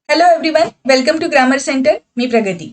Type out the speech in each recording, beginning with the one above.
Hello everyone, welcome to grammar centre. मी Pragati.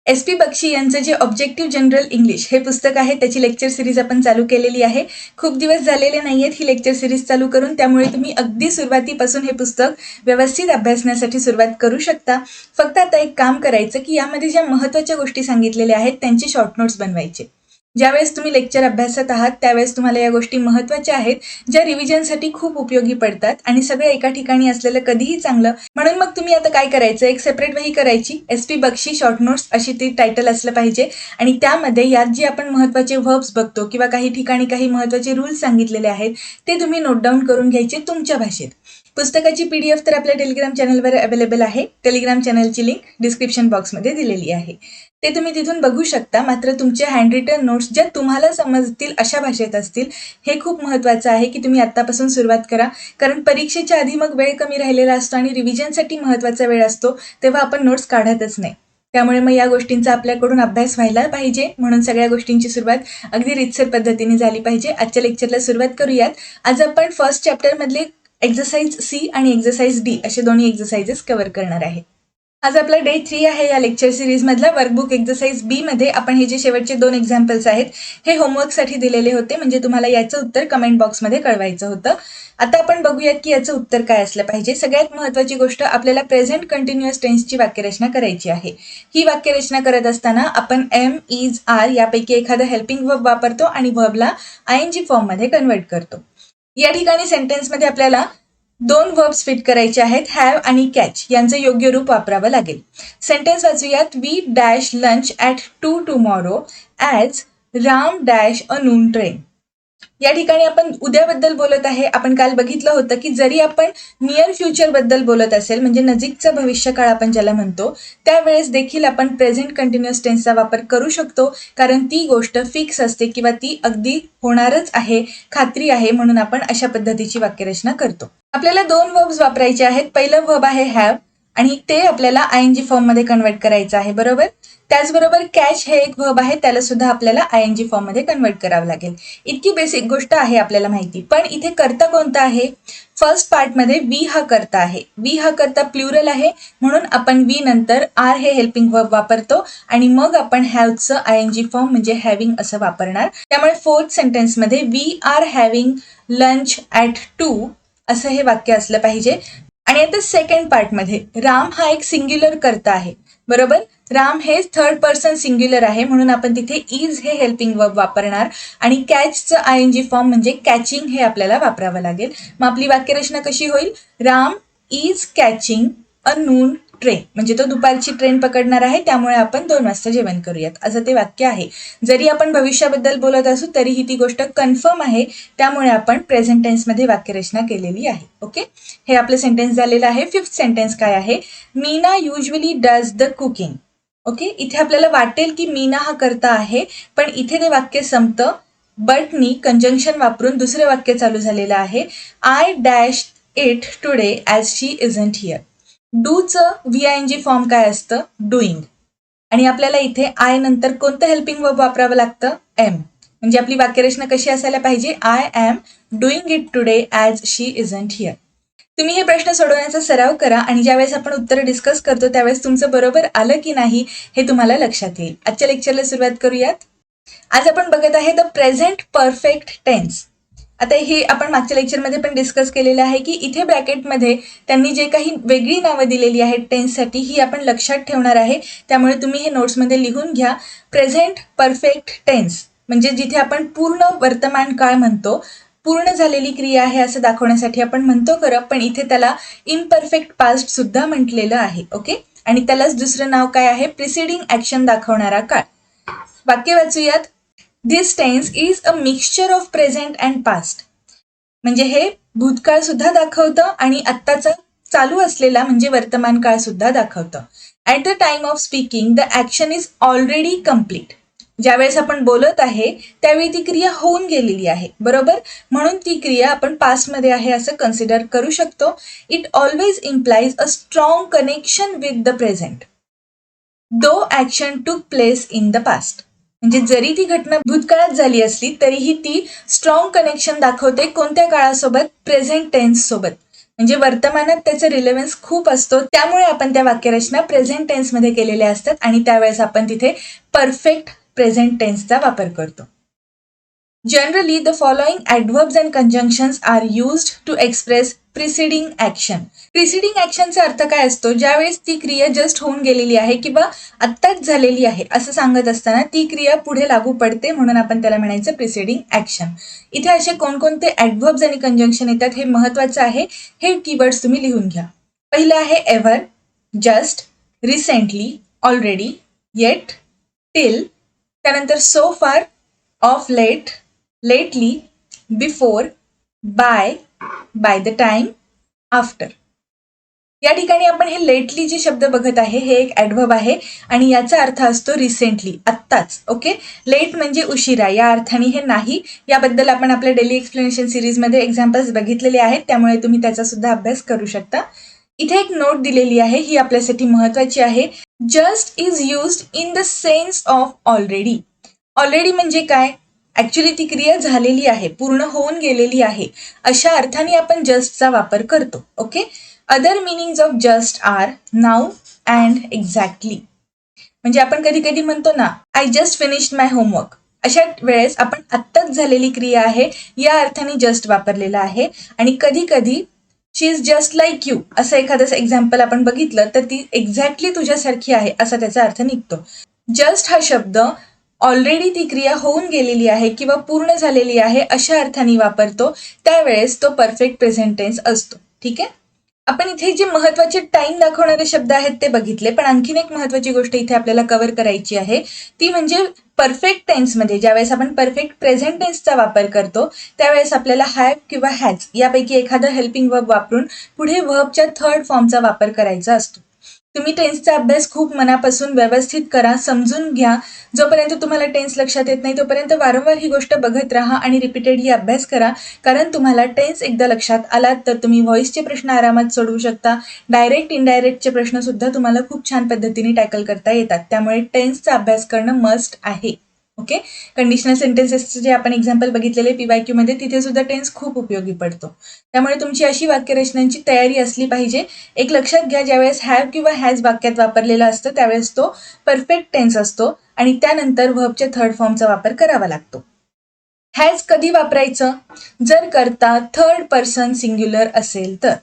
SP Bakshi यांचं जे ऑब्जेक्टिव्ह जनरल इंग्लिश हे पुस्तक आहे त्याची लेक्चर सिरीज आपण चालू केलेली आहे. खूप दिवस झालेले नाहीयेत ही लेक्चर सिरीज चालू करून, त्यामुळे तुम्ही अगदी सुरुवातीपासून हे पुस्तक व्यवस्थित अभ्यासण्यासाठी सुरुवात करू शकता. फक्त आता एक काम करायचं की यामध्ये ज्या महत्त्वाच्या गोष्टी सांगितलेल्या आहेत त्यांची शॉर्ट नोट्स बनवायचे. ज्यावेळेस तुम्ही लेक्चर अभ्यासत आहात त्यावेळेस तुम्हाला या गोष्टी महत्त्वाच्या आहेत, ज्या रिव्हिजनसाठी खूप उपयोगी पडतात आणि सगळं एका ठिकाणी असलेलं कधीही चांगलं. म्हणून मग तुम्ही आता काय करायचं, एक सेपरेट वही करायची, SP बक्षी शॉर्ट नोट्स अशी ती टायटल असलं पाहिजे. आणि त्यामध्ये यात जे आपण महत्त्वाचे व्हर्ब्स बघतो किंवा काही ठिकाणी काही महत्त्वाचे रूल्स सांगितलेले आहेत ते तुम्ही नोट डाऊन करून घ्यायचे तुमच्या भाषेत. पुस्तकाची PDF तर आपल्या टेलिग्राम चॅनलवर अवेलेबल आहे. टेलिग्राम चॅनलची लिंक डिस्क्रिप्शन बॉक्समध्ये दिलेली आहे. ते तुम्ही तिथून बघू शकता. मात्र तुमचे हँड रिटन नोट्स ज्या तुम्हाला समजतील अशा भाषेत असतील. हे खूप महत्त्वाचं आहे की तुम्ही आत्तापासून सुरुवात करा, कारण परीक्षेच्या आधी मग वेळ कमी राहिलेला असतो आणि रिव्हिजनसाठी महत्त्वाचा वेळ असतो, तेव्हा आपण नोट्स काढतच नाही. त्यामुळे मग या गोष्टींचा आपल्याकडून अभ्यास व्हायला पाहिजे, म्हणून सगळ्या गोष्टींची सुरुवात अगदी रीतसर पद्धतीने झाली पाहिजे. आजच्या लेक्चरला सुरुवात करूयात. आज आपण फर्स्ट चॅप्टरमधले एक्सरसाइज C आणि एक्सरसाइज D असे दोन्ही एक्सरसाइजेस कव्हर करणार आहे. आज आपला डे 3 आहे या लेक्चर सिरीज मधला. वर्कबुक एक्सरसाइज B मध्ये आपण हे जे शेवटचे 2 एक्झाम्पल्स आहेत हे होमवर्कसाठी दिलेले होते, म्हणजे तुम्हाला याचं उत्तर कमेंट बॉक्समध्ये कळवायचं होतं. आता आपण बघूयात की याचं उत्तर काय असलं पाहिजे. सगळ्यात महत्त्वाची गोष्ट, आपल्याला प्रेझेंट कंटिन्युअस टेन्सची वाक्यरचना करायची आहे. ही वाक्यरचना करत असताना आपण am, is, are यापैकी एखादं हेल्पिंग वर्ब वापरतो आणि वर्बला ING फॉर्ममध्ये कन्वर्ट करतो. या ठिकाणी सेंटेन्समध्ये आपल्याला 2 वर्ब्स फिट करायचे आहेत, हॅव आणि कॅच यांचं योग्य रूप वापरावं लागेल. सेंटेन्स वाचूयात. We dash lunch at 2 tomorrow as Ram dash a noon train. या ठिकाणी आपण उद्याबद्दल बोलत आहे. आपण काल बघितलं होतं की जरी आपण नियर फ्युचर बद्दल बोलत असेल, म्हणजे नजीकचा भविष्यकाळ आपण ज्याला म्हणतो, त्यावेळेस देखील आपण प्रेझेंट कंटिन्युअस टेन्सचा वापर करू शकतो, कारण ती गोष्ट फिक्स असते किंवा ती अगदी होणारच आहे, खात्री आहे, म्हणून आपण अशा पद्धतीची वाक्यरचना करतो. आपल्याला 2 वर्ब्स वापरायचे आहेत. पहिलं वर्ब आहे हॅव आणि ते आपल्याला ING फॉर्ममध्ये कन्वर्ट करायचं आहे, बरोबर. त्याचबरोबर कॅच हे एक वर्ब आहे, त्याला सुद्धा आपल्याला ING फॉर्ममध्ये कन्वर्ट करावं लागेल. इतकी बेसिक गोष्ट आहे आपल्याला माहिती. पण इथे कर्ता कोणता आहे? फर्स्ट पार्टमध्ये वी हा कर्ता आहे. वी हा कर्ता प्लुरल आहे, म्हणून आपण वी नंतर आर हे हेल्पिंग वर्ब वापरतो आणि मग आपण हॅवचं ING फॉर्म म्हणजे हॅव्हिंग असं वापरणार. त्यामुळे फोर्थ सेंटेन्समध्ये we are having lunch at 2 असं हे वाक्य असलं पाहिजे. आणि आता सेकंड पार्टमध्ये राम हा एक सिंग्युलर कर्ता आहे, बरोबर. राम हे थर्ड पर्सन सिंग्युलर आहे, म्हणून आपण तिथे इज हे हेल्पिंग वर्ब वापरणार आणि कॅचचं ING फॉर्म म्हणजे कॅचिंग हे आपल्याला वापरावं लागेल. मग आपली वाक्यरचना कशी होईल? Ram is catching a noon train, म्हणजे तो दुपारची ट्रेन पकडणार आहे, त्यामुळे आपण 2 वाजता जेवण करूयात, असं ते वाक्य आहे. जरी आपण भविष्याबद्दल बोलत असू तरीही ती गोष्ट कन्फर्म आहे, त्यामुळे आपण प्रेझेंट टेन्समध्ये वाक्यरचना केलेली आहे. ओके, हे आपलं सेंटेन्स झालेलं आहे. फिफ्थ सेंटेन्स काय आहे? Meena usually does the cooking. Okay, इथे आपल्याला वाटेल की मीना हा कर्ता आहे, पण इथे ते वाक्य संपतं. बटनी कंजंक्शन वापरून दुसरे वाक्य चालू झालेलं आहे. I dash it today as she isn't here. डूचं VING फॉर्म काय असतं? डुईंग. आणि आपल्याला इथे आय नंतर कोणतं हेल्पिंग वर्ब वापरावं लागतं? एम. म्हणजे आपली वाक्यरचना कशी असायला पाहिजे? I am doing it today as she isn't here. तुम्ही हे प्रश्न सोडवण्याचा सराव करा आणि ज्यावेळेस आपण उत्तर डिस्कस करतो त्यावेळेस तुमचं बरोबर आलं की नाही हे तुम्हाला लक्षात येईल. आजच्या लेक्चरला सुरुवात करूयात. आज आपण बघत आहे द प्रेझेंट परफेक्ट टेन्स. आता हे आपण मागच्या लेक्चरमध्ये पण डिस्कस केलेलं आहे की इथे ब्रॅकेटमध्ये त्यांनी जे काही वेगळी नावं दिलेली आहेत टेन्ससाठी ही आपण लक्षात ठेवणार आहे, त्यामुळे तुम्ही हे नोट्समध्ये लिहून घ्या. प्रेझेंट परफेक्ट टेन्स म्हणजे जिथे आपण पूर्ण वर्तमान काळ म्हणतो, पूर्ण झालेली क्रिया आहे असं दाखवण्यासाठी आपण म्हणतो खरं, पण इथे त्याला इम्परफेक्ट पास्ट सुद्धा म्हटलेलं आहे. ओके, आणि त्यालाच दुसरं नाव काय आहे? प्रिसिडिंग ॲक्शन दाखवणारा काळ. वाक्य वाचूयात. This tense is a mixture of present and past. म्हणजे हे भूतकाळ सुद्धा दाखवतं आणि आत्ताचा चालू असलेला म्हणजे वर्तमान काळ सुद्धा दाखवतं. At the time of speaking the action is already complete. ज्यावेळेस आपण बोलत आहे त्यावेळी ती क्रिया होऊन गेलेली आहे, बरोबर. म्हणून ती क्रिया आपण पास्टमध्ये आहे असं कन्सिडर करू शकतो. It always implies a strong connection with the present though action took place in the past. म्हणजे जरी ती घटना भूतकाळात झाली असली तरीही ती स्ट्रॉंग कनेक्शन दाखवते कोणत्या काळासोबत? प्रेझेंट टेन्स सोबत. म्हणजे वर्तमानात त्याचा रिलेव्हन्स खूप असतो, त्यामुळे आपण त्या वाक्यरचना प्रेझेंट टेन्समध्ये केलेल्या असतात आणि त्यावेळेस आपण तिथे परफेक्ट प्रेझेंट टेन्सचा वापर करतो. Generally, the following adverbs and conjunctions are used to express preceding action. Preceding actionचा अर्थ काय असतो? ज्यावेळेस ती क्रिया जस्ट होऊन गेलेली आहे किंवा आत्ताच झालेली आहे असं सांगत असताना ती क्रिया पुढे लागू पडते, म्हणून आपण त्याला म्हणायचं प्रिसिडिंग ॲक्शन. इथे असे कोणकोणते ॲडव्हर्ब्स आणि कंजंक्शन येतात हे महत्त्वाचं आहे. हे कीवर्ड्स तुम्ही लिहून घ्या. पहिलं आहे ever, just, recently, already, yet, till, त्यानंतर so far, of late, lately, before, by the time, after. या ठिकाणी आपण हे लेटली जे शब्द बघत आहे हे एक ॲडव्हर्ब आहे आणि याचा अर्थ असतो रिसेंटली, आत्ताच. ओके, लेट म्हणजे उशिरा, या अर्थाने हे नाही. याबद्दल आपण आपल्या डेली एक्सप्लेनेशन सिरीजमध्ये एक्झाम्पल्स बघितलेले आहेत, त्यामुळे तुम्ही त्याचा सुद्धा अभ्यास करू शकता. इथे एक नोट दिलेली आहे, ही आपल्यासाठी महत्वाची आहे. Just is used in the sense of already. Already म्हणजे काय? ऍक्च्युली ती क्रिया झालेली आहे, पूर्ण होऊन गेलेली आहे, अशा अर्थाने आपण जस्टचा वापर करतो. Okay, other meanings of just R now and exactly. म्हणजे आपण कधी कधी म्हणतो ना, I just finished my homework. अशा वेळेस आपण आत्ताच झालेली क्रिया आहे या अर्थाने जस्ट वापरलेला आहे. आणि कधी कधी शी इज जस्ट लाईक यू असं एखादं एक्झाम्पल आपण बघितलं तर ती एक्झॅक्टली तुझ्यासारखी आहे असा त्याचा अर्थ निघतो. जस्ट हा शब्द ऑलरेडी ती क्रिया होऊन गेलेली आहे किंवा पूर्ण झालेली आहे अशा अर्थाने वापरतो, त्यावेळेस तो परफेक्ट प्रेझेंट टेन्स असतो. ठीक आहे, आपण इथे जे महत्वाचे टाइम दाखवणारे शब्द आहेत ते बघितले, पण आणखीन एक महत्वाची गोष्ट इथे आपल्याला कव्हर करायची आहे, ती म्हणजे परफेक्ट टेन्समध्ये ज्यावेळेस आपण परफेक्ट प्रेझेंट टेन्सचा वापर करतो त्यावेळेस आपल्याला हॅव किंवा हॅज यापैकी एखादा हेल्पिंग वर्ब वापरून पुढे वर्बच्या थर्ड फॉर्मचा वापर करायचा असतो. तुम्ही टेन्सचा अभ्यास खूप मनापासून व्यवस्थित करा, समजून घ्या. जोपर्यंत तुम्हाला टेन्स लक्षात येत नाही तोपर्यंत वारंवार ही गोष्ट बघत राहा आणि रिपीटेडली अभ्यास करा, कारण तुम्हाला टेन्स एकदा लक्षात आलात तर तुम्ही व्हॉइसचे प्रश्न आरामात सोडवू शकता. डायरेक्ट इनडायरेक्टचे प्रश्न सुद्धा तुम्हाला खूप छान पद्धतीने टॅकल करता येतात. त्यामुळे टेन्सचा अभ्यास करणं मस्ट आहे. ओके, कंडिशनल सेंटेन्सेसचे जे आपण एक्झाम्पल बघितलेले PYQ मध्ये, तिथे सुद्धा टेन्स खूप उपयोगी पडतो. त्यामुळे तुमची अशी वाक्यरचनांची तयारी असली पाहिजे. एक लक्षात घ्या, ज्यावेळेस हॅव किंवा हॅज वाक्यात वापरलेला असतो त्यावेळेस तो परफेक्ट टेन्स असतो आणि त्यानंतर व्हर्बच्या थर्ड फॉर्मचा वापर करावा लागतो. हॅज कधी वापरायचं? जर करता थर्ड पर्सन सिंग्युलर असेल तर.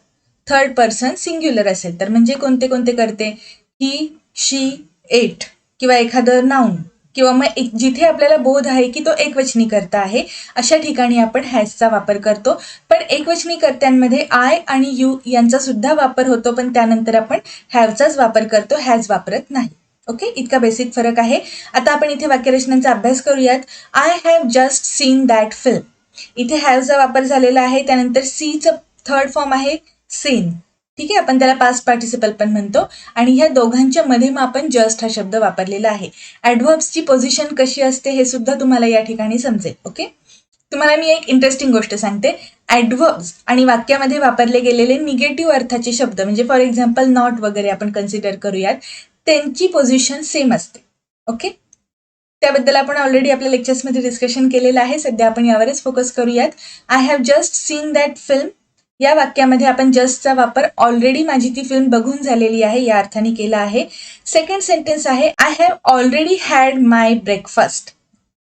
थर्ड पर्सन सिंग्युलर असेल तर म्हणजे कोणते कोणते करते? ही, शी, इट किंवा एखादं नाऊन किंवा मग जिथे आपल्याला बोध आहे की तो एकवचनी कर्ता आहे अशा ठिकाणी आपण हॅजचा वापर करतो. पण एकवचनी कर्त्यांमध्ये आय आणि यू यांचा सुद्धा वापर होतो, पण त्यानंतर आपण हॅवचाच वापर करतो, हॅज वापरत नाही. ओके, इतका बेसिक फरक आहे. आता आपण इथे वाक्यरचनांचा अभ्यास करूयात. I have just scene that film. इथे हॅवचा वापर झालेला आहे, त्यानंतर सीचं थर्ड फॉर्म आहे सीन. ठीक आहे, आपण त्याला पास्ट पार्टिसिपल पण म्हणतो आणि ह्या दोघांच्या मध्ये मग आपण जस्ट हा शब्द वापरलेला आहे. ॲडव्हर्ब्सची पोझिशन कशी असते हे सुद्धा तुम्हाला या ठिकाणी समजेल. ओके, तुम्हाला मी एक इंटरेस्टिंग गोष्ट सांगते. ॲडव्हर्ब्स आणि वाक्यामध्ये वापरले गेलेले निगेटिव्ह अर्थाचे शब्द म्हणजे फॉर एक्झाम्पल नॉट वगैरे आपण कन्सिडर करूयात, त्यांची पोझिशन सेम असते. ओके, त्याबद्दल आपण ऑलरेडी आपल्या लेक्चर्समध्ये डिस्कशन केलेलं आहे. सध्या आपण यावरच फोकस करूयात. I have just scene that film या वाक्यामध्ये आपण जस्टचा वापर ऑलरेडी माझी ती फिल्म बघून झालेली आहे या अर्थाने केला आहे. सेकंड सेंटेन्स आहे I have already had my breakfast.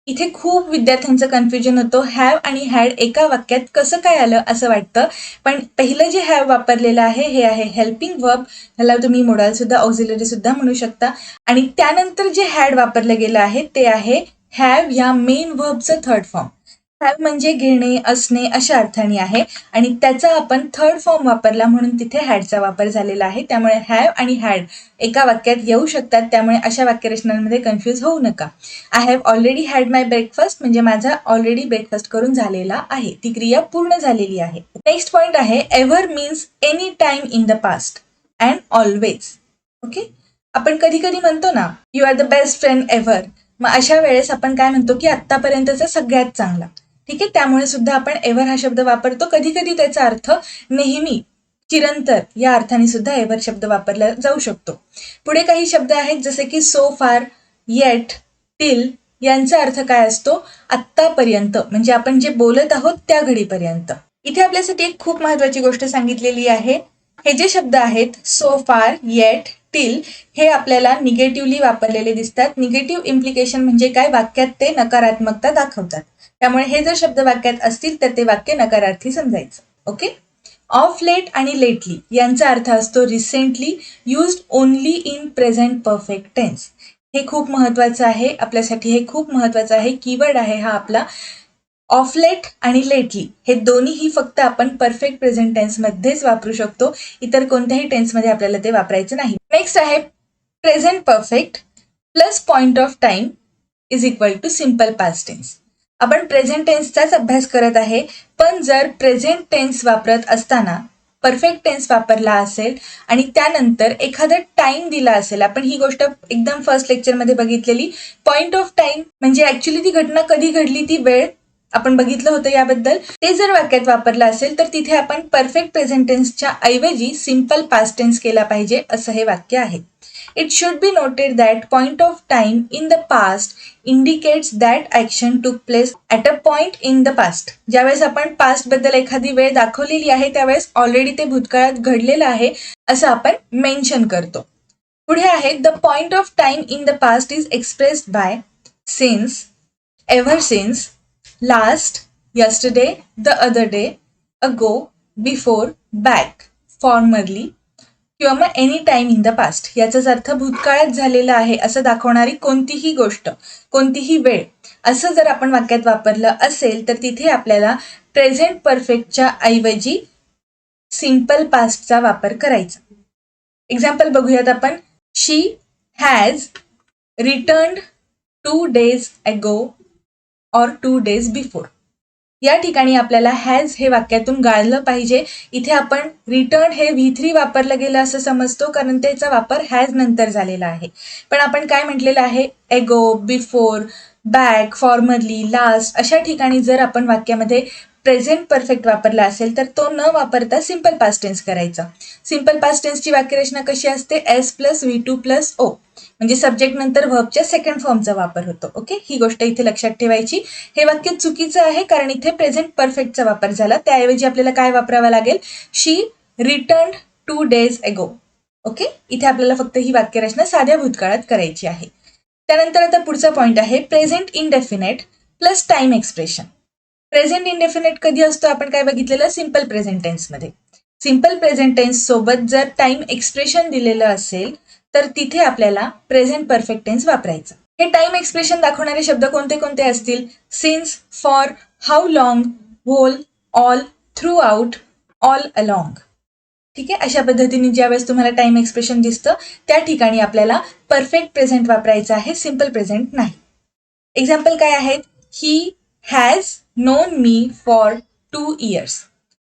इथे खूप विद्यार्थ्यांचं कन्फ्युजन होतं, हॅव आणि हॅड एका वाक्यात कसं काय आलं असं वाटतं. पण पहिलं जे हॅव वापरलेलं आहे हे आहे हेल्पिंग वर्ब, ह्याला तुम्ही मोडाल सुद्धा ऑक्झिलरी सुद्धा म्हणू शकता. आणि त्यानंतर जे हॅड वापरलं गेलं आहे ते आहे हॅव या मेन वर्बचं थर्ड फॉर्म. हॅव म्हणजे घेणे, असणे अशा अर्थाने आहे आणि त्याचा आपण थर्ड फॉर्म वापरला म्हणून तिथे हॅडचा वापर झालेला आहे. त्यामुळे हॅव आणि हॅड एका वाक्यात येऊ शकतात, त्यामुळे अशा वाक्यरचनांमध्ये कन्फ्यूज होऊ नका. I have already had my breakfast म्हणजे माझा ऑलरेडी ब्रेकफास्ट करून झालेला आहे, ती क्रिया पूर्ण झालेली आहे. नेक्स्ट पॉइंट आहे ever means any time in the past and always. Okay, आपण कधी कधी म्हणतो ना you are the best friend ever, मग अशा वेळेस आपण काय म्हणतो की आत्तापर्यंतचा सगळ्यात चांगला. ठीक आहे, त्यामुळे सुद्धा आपण एव्हर हा शब्द वापरतो. कधी कधी त्याचा अर्थ नेहमी, चिरंतर या अर्थाने सुद्धा एव्हर शब्द वापरला जाऊ शकतो. पुढे काही शब्द आहेत जसे की सो फार, येट, टिल यांचा अर्थ काय असतो? आत्तापर्यंत म्हणजे आपण जे बोलत आहोत त्या घडीपर्यंत. इथे आपल्यासाठी एक खूप महत्वाची गोष्ट सांगितलेली आहे. हे जे शब्द आहेत सो फार, येट, टिल, हे आपल्याला निगेटिव्हली वापरलेले दिसतात. निगेटिव्ह इम्प्लिकेशन म्हणजे काय, वाक्यात ते नकारात्मकता दाखवतात. त्यामुळे हे जर शब्द वाक्यात असतील तर ते वाक्य नकारार्थी समजायचं. ओके. ऑफ लेट आणि लेटली यांचा अर्थ असतो recently, used only in present perfect tense. हे खूप महत्वाचं आहे आपल्यासाठी, हे खूप महत्वाचं आहे. कीवर्ड आहे हा आपला. ऑफ लेट आणि लेटली हे दोन्हीही फक्त आपण परफेक्ट प्रेझेंट टेन्स मध्येच वापरू शकतो. इतर कोणत्याही टेन्समध्ये आपल्याला ते वापरायचं नाही. नेक्स्ट आहे present perfect plus point of time is equal to simple past tense. आपण प्रेझेंट टेन्सचाच अभ्यास करत आहे, पण जर प्रेझेंट टेन्स वापरत असताना परफेक्ट टेन्स वापरला असेल आणि त्यानंतर एखादा टाइम दिला असेल, आपण ही गोष्ट एकदम फर्स्ट लेक्चरमध्ये बघितलेली. पॉइंट ऑफ टाइम म्हणजे ऍक्च्युली ती घटना कधी घडली ती वेळ आपण बघितलं होतं याबद्दल. ते जर वाक्यात वापरलं असेल तर तिथे आपण परफेक्ट प्रेझेंट टेन्सच्या ऐवजी सिम्पल पास्ट टेन्स केला पाहिजे, असं हे वाक्य आहे. It should be noted that point of time in the past indicates that action took place at a point in the past. ज्यावेळेस आपण पास्ट बद्दल एखादी वेळ दाखवलेली आहे त्यावेळेस ऑलरेडी ते भूतकाळात घडलेलं आहे असं आपण मेन्शन करतो. पुढे आहे the point of time in the past is expressed by, since, ever since, last, yesterday, the other day, ago, before, back, formerly किंवा मग any time in the past. याचाच अर्थ भूतकाळात झालेला आहे असं दाखवणारी कोणतीही गोष्ट, कोणतीही वेळ असं जर आपण वाक्यात वापरलं असेल तर तिथे आपल्याला प्रेझेंट परफेक्टच्या ऐवजी सिम्पल पास्टचा वापर करायचा. एक्झाम्पल बघूयात आपण. शी हॅज रिटर्न्ड 2 days ago और 2 days बिफोर. या ठिकाणी आपल्याला हॅज हे वाक्यातून गाळलं पाहिजे. इथे आपण रिटर्न हे V3 वापरलं गेलं असं समजतो कारण त्याचा वापर हॅज नंतर झालेला आहे. पण आपण काय म्हटलेलं आहे, एगो, बिफोर, बॅक, फॉर्मरली, लास्ट अशा ठिकाणी जर आपण वाक्यामध्ये प्रेझेंट परफेक्ट वापरला असेल तर तो न वापरता सिम्पल पास्ट टेन्स करायचा. सिम्पल पास्ट टेन्सची वाक्यरचना कशी असते, S + V2 + O म्हणजे सब्जेक्ट नंतर व्हर्बच्या सेकंड फॉर्मचा वापर होतो. ओके, ही गोष्ट इथे लक्षात ठेवायची. हे वाक्य चुकीचं आहे कारण इथे प्रेझेंट परफेक्टचा वापर झाला. त्याऐवजी आपल्याला काय वापरावं लागेल, शी रिटर्न्ड 2 days ago. ओके, इथे आपल्याला फक्त ही वाक्यरचना साध्या भूतकाळात करायची आहे. त्यानंतर आता पुढचा पॉइंट आहे present indefinite plus time expression. Present indefinite कधी असतो आपण काय बघितलेलं, सिम्पल प्रेझेंट टेन्समध्ये. सिम्पल प्रेझेंट टेन्स सोबत जर टाइम एक्सप्रेशन दिलेलं असेल तर तिथे आपल्याला प्रेझेंट परफेक्ट टेन्स वापरायचं. हे टाइम एक्सप्रेशन दाखवणारे शब्द कोणते कोणते असतील, since, for, how long, whole, all, throughout, all along. ठीक आहे, अशा पद्धतीने ज्यावेळेस तुम्हाला टाइम एक्सप्रेशन दिसतं त्या ठिकाणी आपल्याला परफेक्ट प्रेझेंट वापरायचं आहे, सिम्पल प्रेझेंट नाही. एक्झाम्पल काय आहेत, he has non me for 2 years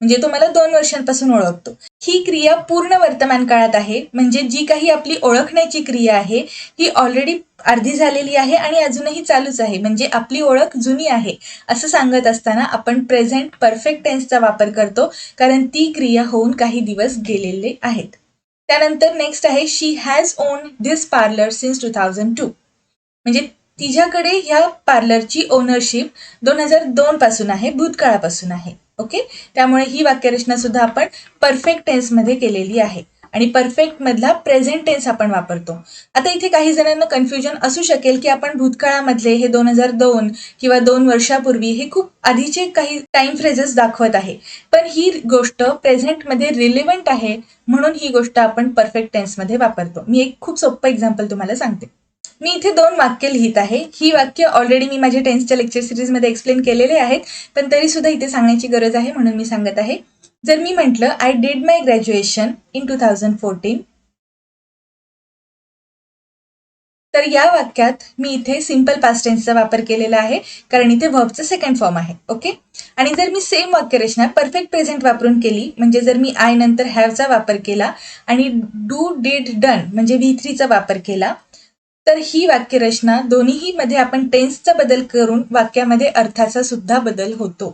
म्हणजे तो मला 2 वर्षांपासून ओळखतो. ही क्रिया पूर्ण वर्तमान काळात आहे म्हणजे जी काही आपली ओळखण्याची क्रिया आहे ही ऑलरेडी अर्धी झालेली आहे आणि अजूनही चालूच आहे म्हणजे आपली ओळख जुनी आहे असं सांगत असताना आपण प्रेझेंट परफेक्ट टेन्सचा वापर करतो कारण ती क्रिया होऊन काही दिवस गेलेले आहेत. त्यानंतर नेक्स्ट आहे she has own this parlour since 2002 म्हणजे तिच्याकडे ह्या पार्लरची ओनरशिप 2002 पासून आहे, भूतकाळापासून आहे. ओके, त्यामुळे ही वाक्यरचना सुद्धा आपण परफेक्ट टेन्समध्ये केलेली आहे आणि परफेक्ट मधला प्रेझेंट टेन्स आपण वापरतो. आता इथे काही जणांना कन्फ्युजन असू शकेल की आपण भूतकाळामधले हे 2002 किंवा 2 वर्षापूर्वी हे खूप आधीचे काही टाइम फ्रेजेस दाखवत आहे, पण ही गोष्ट प्रेझेंटमध्ये रिलेव्हंट आहे म्हणून ही गोष्ट आपण परफेक्ट टेन्समध्ये वापरतो. मी एक खूप सोपं एक्झाम्पल तुम्हाला सांगते. मी इथे 2 वाक्य लिहित आहे. ही वाक्य ऑलरेडी मी माझ्या टेन्सच्या लेक्चर सिरीजमध्ये एक्सप्लेन केलेले आहेत पण तरी सुद्धा इथे सांगण्याची गरज आहे म्हणून मी सांगत आहे. जर मी म्हटलं I did my graduation in 2014 तर या वाक्यात मी इथे सिम्पल पास्ट टेन्सचा वापर केलेला आहे कारण इथे व्हर्बचं सेकंड फॉर्म आहे. ओके, आणि जर मी सेम वाक्यरचना परफेक्ट प्रेझेंट वापरून केली म्हणजे जर मी आय नंतर हॅवचा वापर केला आणि डू, डिड, डन म्हणजे V3चा वापर केला तर ही वाक्यरचना दोन्हीही मध्ये आपण टेन्सचा बदल करून वाक्यामध्ये अर्थाचा सुद्धा बदल होतो.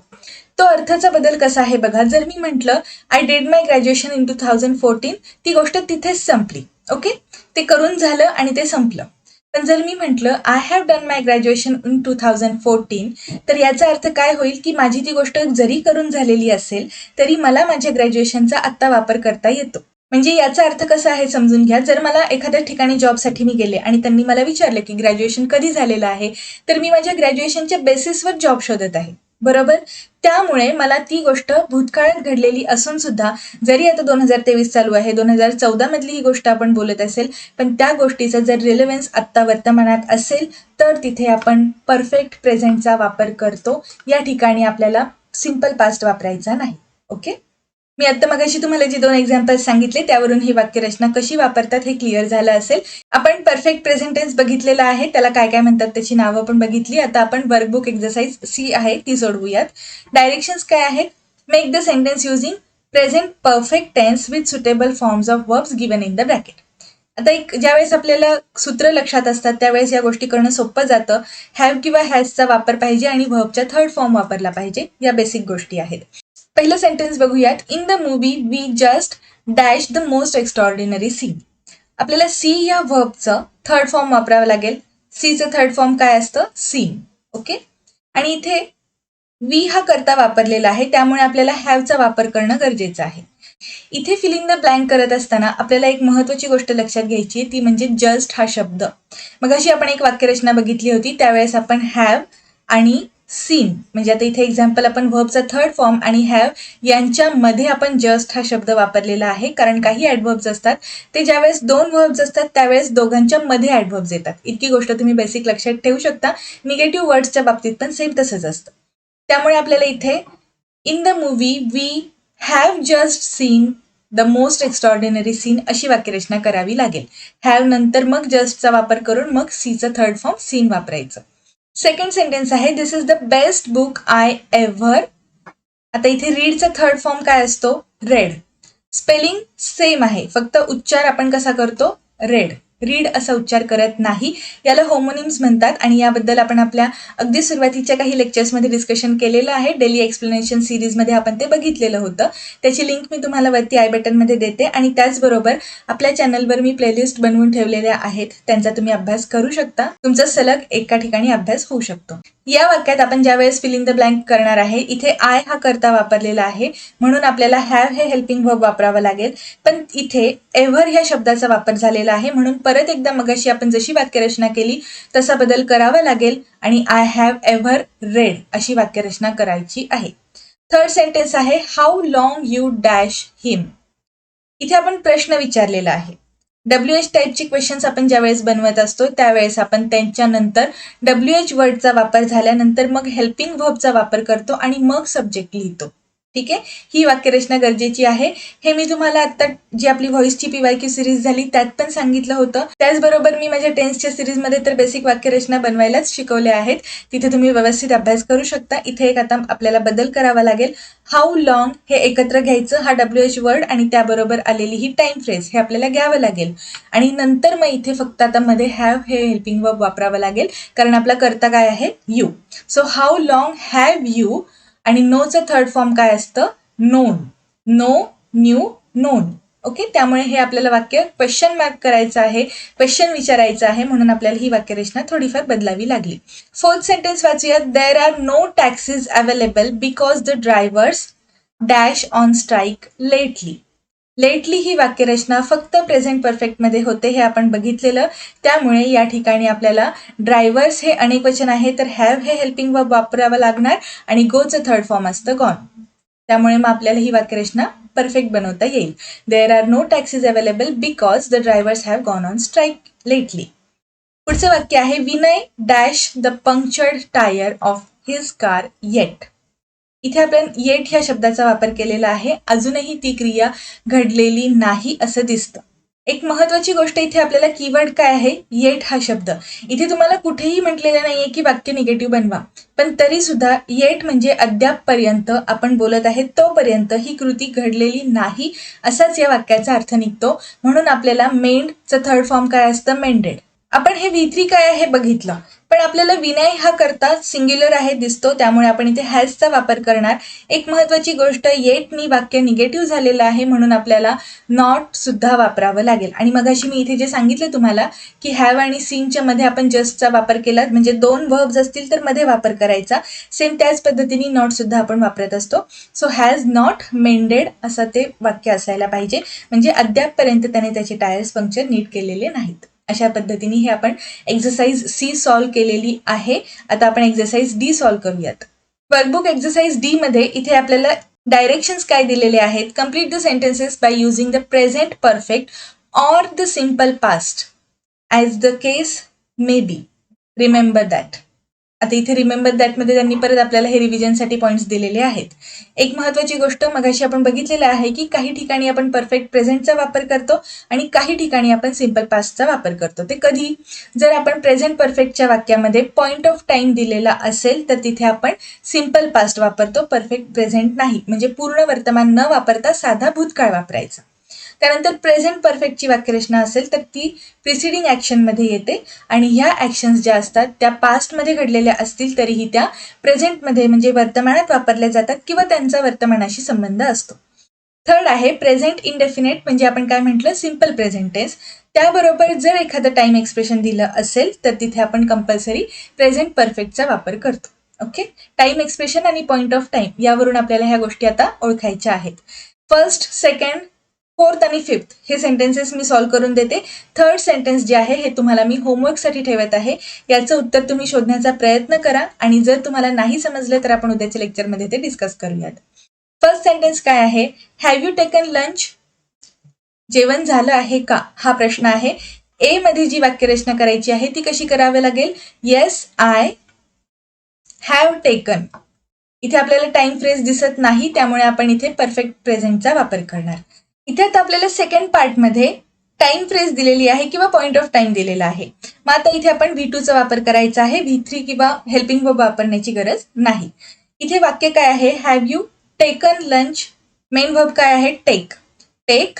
तो अर्थाचा बदल कसा आहे बघा. जर मी म्हटलं I did my graduation in 2014 ती गोष्ट तिथेच संपली. ओके, ते करून झालं आणि ते संपलं. पण जर मी म्हटलं I have done my graduation in 2014, तर याचा अर्थ काय होईल की माझी ती गोष्ट जरी करून झालेली असेल तरी मला माझ्या ग्रॅज्युएशनचा आत्ता वापर करता येतो. म्हणजे याचा अर्थ कसा आहे समजून घ्या. जर मला एखाद्या ठिकाणी जॉबसाठी मी गेले आणि त्यांनी मला विचारलं की ग्रॅज्युएशन कधी झालेलं आहे, तर मी माझ्या ग्रॅज्युएशनच्या बेसिसवर जॉब शोधत आहे, बरोबर. त्यामुळे मला ती गोष्ट भूतकाळात घडलेली असून सुद्धा, जरी आता 2023 चालू आहे, 2014 मधली ही गोष्ट आपण बोलत असेल, पण त्या गोष्टीचा जर रिलेव्हन्स आत्ता वर्तमानात असेल तर तिथे आपण परफेक्ट प्रेझेंटचा वापर करतो. या ठिकाणी आपल्याला सिंपल पास्ट वापरायचा नाही. ओके. मी आता मगाशी तुम्हाला जे 2 एक्झाम्पल्स सांगितले त्यावरून ही वाक्यरचना कशी वापरतात हे क्लिअर झालं असेल. आपण परफेक्ट प्रेझेंट टेन्स बघितलेला आहे, त्याला काय काय म्हणतात त्याची नावं पण बघितली. आता आपण वर्कबुक एक्सरसाइज सी आहे ती सोडवूयात. डायरेक्शन्स काय आहेत? Make the sentence using present perfect tense with suitable forms of verbs given in the bracket. आता ज्यावेळेस आपल्याला सूत्र लक्षात असतात त्यावेळेस या गोष्टी करणं सोपं जातं. हॅव किंवा हॅजचा वापर पाहिजे आणि व्हर्बच्या थर्ड फॉर्म वापरला पाहिजे. या बेसिक गोष्टी आहेत. पहिलं सेंटेन्स बघूयात. In the movie we just dash the most extraordinary scene. आपल्याला सी या व्हर्बचं थर्ड फॉर्म वापरावं लागेल. सीचं थर्ड फॉर्म काय असतं? सीन. ओके. आणि इथे वी हा करता वापरलेला आहे, त्यामुळे आपल्याला हॅवचा वापर करणं गरजेचं आहे. इथे फिलिंग द ब्लँक करत असताना आपल्याला एक महत्वाची गोष्ट लक्षात घ्यायची ती म्हणजे जस्ट हा शब्द. मग अशी आपण एक वाक्यरचना बघितली होती, त्यावेळेस आपण हॅव आणि सीन म्हणजे आता इथे एक्झाम्पल आपण व्हर्बचा थर्ड फॉर्म आणि हॅव यांच्यामध्ये आपण जस्ट हा शब्द वापरलेला आहे. कारण काही ॲडव्हर्ब्स असतात ते ज्यावेळेस 2 व्हर्ब्स असतात त्यावेळेस दोघांच्या मध्ये ॲडव्हर्ब्स येतात. इतकी गोष्ट तुम्ही बेसिक लक्षात ठेवू शकता. निगेटिव्ह वर्ड्सच्या बाबतीत पण सेम तसंच असतं. त्यामुळे आपल्याला इथे in the movie we have just seen the most extraordinary scene अशी वाक्यरचना करावी लागेल. हॅव नंतर मग जस्टचा वापर करून मग सीचं थर्ड फॉर्म सीन वापरायचं. सेकंड सेंटेन्स आहे this is the best book I ever. आता इथे रीडचा थर्ड फॉर्म काय असतो? रेड. स्पेलिंग सेम आहे, फक्त उच्चार आपण कसा करतो? रेड. रीड असा उच्चार करत नाही. याला होमोनिम्स म्हणतात आणि याबद्दल आपण आपल्या अगदी सुरुवातीच्या काही लेक्चर्समध्ये डिस्कशन केलेलं आहे. डेली एक्सप्लेनेशन सिरीजमध्ये आपण ते बघितलेलं होतं. त्याची लिंक मी तुम्हाला वरती आय बटनमध्ये देते आणि त्याचबरोबर आपल्या चॅनलवर मी प्लेलिस्ट बनवून ठेवलेल्या आहेत, त्यांचा तुम्ही अभ्यास करू शकता. तुमचा सलग एका ठिकाणी अभ्यास होऊ शकतो. या वाक्यात आपण ज्यावेळेस फिलिंग द ब्लँक करणार आहे, इथे आय हा करता वापरलेला आहे म्हणून आपल्याला हॅव हे हेल्पिंग वर्ब वापरावं लागेल. पण इथे एव्हर ह्या शब्दाचा वापर झालेला आहे म्हणून परत एकदा मगाशी आपण जशी वाक्यरचना केली तसा बदल करावा लागेल आणि आय हॅव एव्हर रेड अशी वाक्यरचना करायची आहे. थर्ड सेंटेन्स आहे हाऊ लॉंग यू डॅश हिम. इथे आपण प्रश्न विचारलेला आहे. WH टाईपचे क्वेश्चन्स आपण ज्यावेळेस बनवत असतो त्यावेळेस आपण त्यांच्यानंतर WH वर्डचा वापर झाल्यानंतर मग हेल्पिंग व्हर्बचा वापर करतो आणि मग सब्जेक्ट लिहितो. ठीक आहे. ही वाक्यरचना गरजेची आहे. हे मी तुम्हाला आता जी आपली व्हॉइसची PYQ सिरीज झाली त्यात पण सांगितलं होतं. त्याचबरोबर मी माझ्या टेन्सच्या सिरीजमध्ये तर बेसिक वाक्यरचना बनवायलाच शिकवल्या आहेत. तिथे तुम्ही व्यवस्थित अभ्यास करू शकता. इथे एक आता आपल्याला बदल करावा लागेल. हाऊ लॉंग हे एकत्र घ्यायचं, हा WH वर्ड आणि त्याबरोबर आलेली ही टाइम फ्रेज हे आपल्याला घ्यावं लागेल आणि नंतर मग इथे फक्त आता मध्ये हॅव हे हेल्पिंग वर्ब वापरावं लागेल कारण आपला कर्ता काय आहे? You. So how long have you आणि नोचं थर्ड फॉर्म काय असतं? Known. No, knew, known. Okay. त्यामुळे हे आपल्याला वाक्य क्वेश्चन मार्क करायचं आहे, क्वेश्चन विचारायचं आहे म्हणून आपल्याला ही वाक्यरचना थोडीफार बदलावी लागली. फोर्थ सेंटेन्स वाचूयात. There are no taxis available because the drivers dash on strike lately. Lately ही वाक्यरचना फक्त प्रेझेंट परफेक्टमध्ये होते हे आपण बघितलेलं. त्यामुळे या ठिकाणी आपल्याला ड्रायव्हर्स हे अनेक वचन आहे तर हॅव हे हेल्पिंग वर्ब वापरावं लागणार आणि गोचं थर्ड फॉर्म असतं गॉन. त्यामुळे मग आपल्याला ही वाक्यरचना परफेक्ट बनवता येईल. There are no taxis available because the drivers have gone on strike lately. पुढचं वाक्य आहे Vinay dash the punctured tyre of his car yet. इथे आपण येट ह्या शब्दाचा वापर केलेला आहे. अजूनही ती क्रिया घडलेली नाही असं दिसतं. एक महत्वाची गोष्ट इथे आपल्याला कीवर्ड काय आहे? येट हा शब्द. इथे तुम्हाला कुठेही म्हटलेलं नाहीये की वाक्य निगेटिव्ह बनवा, पण तरी सुद्धा येट म्हणजे अद्यापपर्यंत आपण बोलत आहे तोपर्यंत ही कृती घडलेली नाही असाच या वाक्याचा अर्थ निघतो. म्हणून आपल्याला मेंडचं थर्ड फॉर्म काय असतं? मेंडेड. आपण हे V3 काय आहे बघितलं. पण आपल्याला विनय हा करता सिंग्युलर आहे दिसतो, त्यामुळे आपण इथे हॅजचा वापर करणार. एक महत्वाची गोष्ट, येटनी वाक्य निगेटिव्ह झालेलं आहे म्हणून आपल्याला नॉट सुद्धा वापरावं लागेल. आणि मगाशी मी इथे जे सांगितलं तुम्हाला की हॅव आणि सीनच्या मध्ये आपण जस्टचा वापर केला, म्हणजे दोन वर्ब्स असतील तर मध्ये वापर करायचा. सेम त्याच पद्धतीने नॉट सुद्धा आपण वापरत असतो. सो हॅज नॉट मेंडेड असं ते वाक्य असायला पाहिजे, म्हणजे अद्यापपर्यंत त्याने त्याचे टायर्स पंक्चर नीट केलेले नाहीत. अशा पद्धतीने हे आपण एक्सरसाइज सी सॉल्व्ह केलेली आहे. आता आपण एक्सरसाइज डी सॉल्व्ह करूयात. वर्कबुक एक्सरसाइज डी मध्ये इथे आपल्याला डायरेक्शन्स काय दिलेले आहेत. Complete the sentences by using the present perfect or the simple past as the case may be. Remember that. आता इथे रिमेंबर दॅट मध्ये त्यांनी परत आपल्याला हे रिव्हिजनसाठी पॉईंट्स दिलेले आहेत. एक महत्वाची गोष्ट, मगाशी आपण बघितलेलं आहे की काही ठिकाणी आपण परफेक्ट प्रेझेंटचा वापर करतो आणि काही ठिकाणी आपण सिम्पल पास्टचा वापर करतो. ते कधी, जर आपण प्रेझेंट परफेक्टच्या वाक्यामध्ये पॉइंट ऑफ टाइम दिलेला असेल तर तिथे आपण सिम्पल पास्ट वापरतो, परफेक्ट प्रेझेंट नाही. म्हणजे पूर्ण वर्तमान न वापरता साधा भूतकाळ वापरायचा. त्यानंतर प्रेझेंट परफेक्टची वाक्यरचना असेल तर ती प्रिसिडिंग ॲक्शनमध्ये येते आणि ह्या ॲक्शन्स ज्या असतात त्या पास्टमध्ये घडलेल्या असतील तरीही त्या प्रेझेंटमध्ये म्हणजे वर्तमानात वापरल्या जातात किंवा त्यांचा वर्तमानाशी संबंध असतो. थर्ड आहे प्रेझेंट इनडेफिनेट, म्हणजे आपण काय म्हटलं सिम्पल प्रेझेंट टेन्स. त्याबरोबर जर एखादं टाइम एक्सप्रेशन दिलं असेल तर तिथे आपण कंपल्सरी प्रेझेंट परफेक्टचा वापर करतो. ओके, टाइम एक्सप्रेशन आणि पॉइंट ऑफ टाइम यावरून आपल्याला ह्या गोष्टी आता ओळखायच्या आहेत. फर्स्ट, सेकंड, फोर्थ आणि फिफ्थ हे सेंटेन्सेस मी सॉल्व्ह करून देते. थर्ड सेंटेन्स जे आहे हे तुम्हाला मी होमवर्कसाठी ठेवत आहे. याचं उत्तर तुम्ही शोधण्याचा प्रयत्न करा आणि जर तुम्हाला नाही समजलं तर आपण उद्याच्या लेक्चरमध्ये ते डिस्कस करूयात. फर्स्ट सेंटेन्स काय आहे. Have you taken lunch. जेवण झालं आहे का हा प्रश्न आहे. ए मध्ये जी वाक्यरचना करायची आहे ती कशी करावी लागेल. Yes I have taken. इथे आपल्याला टाइम फ्रेज दिसत नाही त्यामुळे आपण इथे परफेक्ट प्रेझेंटचा वापर करणार. इथे आता आपल्याला सेकंड पार्टमध्ये टाइम फ्रेज दिलेली आहे किंवा पॉइंट ऑफ टाइम दिलेला आहे. मग आता इथे आपण V2 चा वापर करायचा आहे. V3 किंवा हेल्पिंग वर्ब वापरण्याची गरज नाही. इथे वाक्य काय आहे. Have you taken lunch. Main verb काय आहे. टेक. टेक,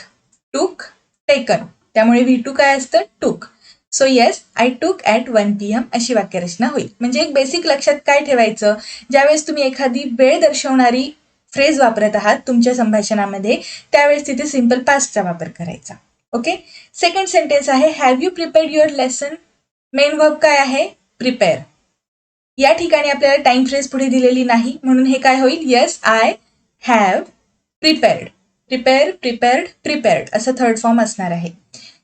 टूक, टेकन. त्यामुळे V2 काय असतं. टूक. सो येस आय टूक ॲट 1 PM अशी वाक्यरचना होईल. म्हणजे एक बेसिक लक्षात काय ठेवायचं, ज्यावेळेस तुम्ही एखादी वेळ दर्शवणारी फ्रेज वापरत आहात तुमच्या संभाषणामध्ये त्यावेळेस तिथे सिम्पल पास्टचा वापर करायचा. ओके. सेकंड सेंटेन्स आहे have you prepared your lesson. Main verb काय आहे. प्रिपेअर. या ठिकाणी आपल्याला टाइम फ्रेज पुढे दिलेली नाही म्हणून हे काय होईल. Yes I have prepared. Prepare, prepared, prepared असं थर्ड फॉर्म असणार आहे.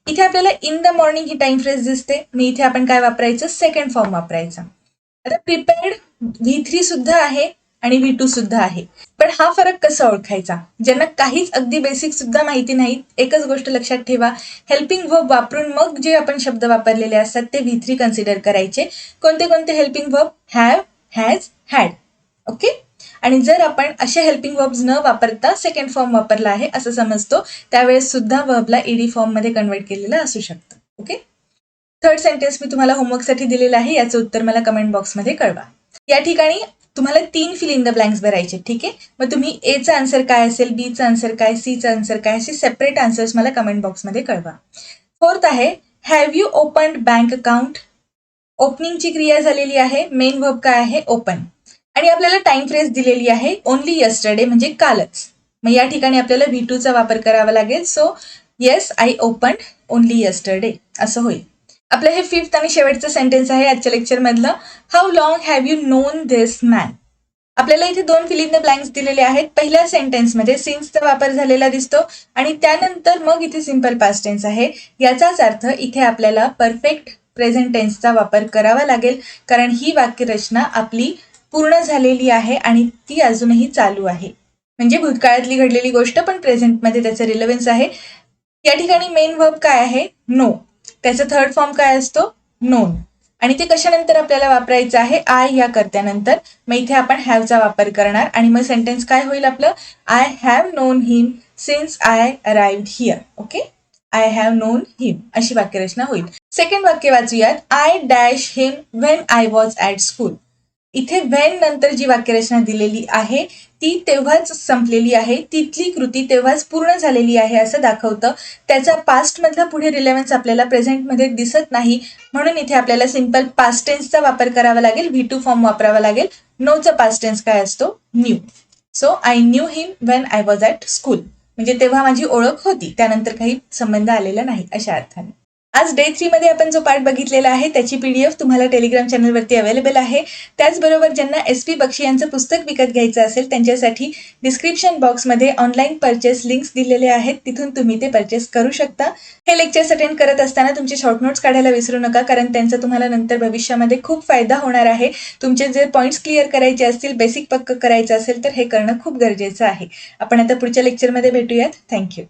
इथे आपल्याला in the morning he time phrase दिसते. मी इथे आपण काय वापरायचं. सेकंड फॉर्म वापरायचा. आता प्रिपेअर्ड V3 सुद्धा आहे आणि V2 सुद्धा आहे. पण हा फरक कसा ओळखायचा. ज्यांना काहीच अगदी बेसिक सुद्धा माहिती नाही, एकच गोष्ट लक्षात ठेवा. हेल्पिंग वर्ब वापरून मग जे आपण शब्द वापरलेले असतात ते V3 कन्सिडर करायचे. कोणते कोणते helping verb. Have, has, had. Okay. आणि जर आपण असे हेल्पिंग वर्ब्स न वापरता सेकंड फॉर्म वापरला आहे असं समजतो त्यावेळेस सुद्धा वर्बला ईडी फॉर्म मध्ये कन्वर्ट केलेलं असू शकतं. ओके. थर्ड सेंटेन्स मी तुम्हाला होमवर्कसाठी दिलेलं आहे. याचं उत्तर मला कमेंट बॉक्समध्ये कळवा. या ठिकाणी तुम्हाला 3 फिल इन द ब्लँक्स भरायचे. ठीक आहे. मग तुम्ही एचा आन्सर काय असेल, बीचा आन्सर काय, सीचा आन्सर काय, असे सेपरेट आन्सर्स मला कमेंट बॉक्समध्ये कळवा. फोर्थ आहे have you opened bank account. ओपनिंगची क्रिया झालेली आहे. मेन वर्ब काय आहे. ओपन. आणि आपल्याला टाइम फ्रेज दिलेली आहे ओनली यस्टरडे म्हणजे कालच. मग या ठिकाणी आपल्याला V2 चा वापर करावा लागेल. So yes I opened only yesterday असं होईल. आपलं हे फिफ्थ आणि शेवटचं सेंटेन्स आहे आजच्या लेक्चर मधलं. How long have you non this man. आपल्याला इथे 2 फिल इन द ब्लँक्स दिलेले आहेत. पहिल्या सेंटेन्समध्ये सिन्सचा वापर झालेला दिसतो आणि त्यानंतर मग इथे सिम्पल पास्ट टेन्स आहे. याचाच अर्थ इथे आपल्याला परफेक्ट प्रेझेंट टेन्सचा वापर करावा लागेल कारण ही वाक्यरचना आपली पूर्ण झालेली आहे आणि ती अजूनही चालू आहे. म्हणजे भूतकाळातली घडलेली गोष्ट पण प्रेझेंटमध्ये त्याचं रिलेव्हन्स आहे. या ठिकाणी मेन वर्ब काय आहे. नो. त्याचा थर्ड फॉर्म काय असतो. नोन. आणि ते कशानंतर आपल्याला वापरायचं आहे. आय या कर्त्यानंतर. मग इथे आपण हॅवचा वापर करणार आणि मग सेंटेन्स काय होईल आपलं. I have known him since I arrived here. Okay. I have known him अशी वाक्यरचना होईल. सेकंड वाक्य वाचूयात. I dash him when I was at school. इथे व्हेन नंतर जी वाक्यरचना दिलेली आहे ती तेव्हाच संपलेली आहे, तिथली कृती तेव्हाच पूर्ण झालेली आहे असं दाखवतं. त्याचा पास्टमधला पुढे रिलेव्हन्स आपल्याला प्रेझेंटमध्ये दिसत नाही, म्हणून इथे आपल्याला सिंपल पास्ट टेन्सचा वापर करावा लागेल, V2 फॉर्म वापरावा लागेल. नोचा पास्ट टेन्स काय असतो? New. So I knew him when I was at school, म्हणजे तेव्हा माझी ओळख होती, त्यानंतर काही संबंध आलेला नाही अशा अर्थाने. आज डे 3 मध्ये आपण जो पार्ट बघितलेला आहे त्याची PDF तुम्हाला टेलिग्राम चॅनलवरती अवेलेबल आहे. त्याचबरोबर ज्यांना SP बक्षी यांचं पुस्तक विकत घ्यायचं असेल त्यांच्यासाठी डिस्क्रिप्शन बॉक्समध्ये ऑनलाईन परचेस लिंक्स दिलेले आहेत, तिथून तुम्ही ते परचेस करू शकता. हे लेक्चर्स अटेंड करत असताना तुमचे शॉर्ट नोट्स काढायला विसरू नका, कारण त्यांचा तुम्हाला नंतर भविष्यामध्ये खूप फायदा होणार आहे. तुमचे जे पॉईंट्स क्लिअर करायचे असतील, बेसिक पक्क करायचं असेल तर हे करणं खूप गरजेचं आहे. आपण आता पुढच्या लेक्चरमध्ये भेटूयात. थँक्यू.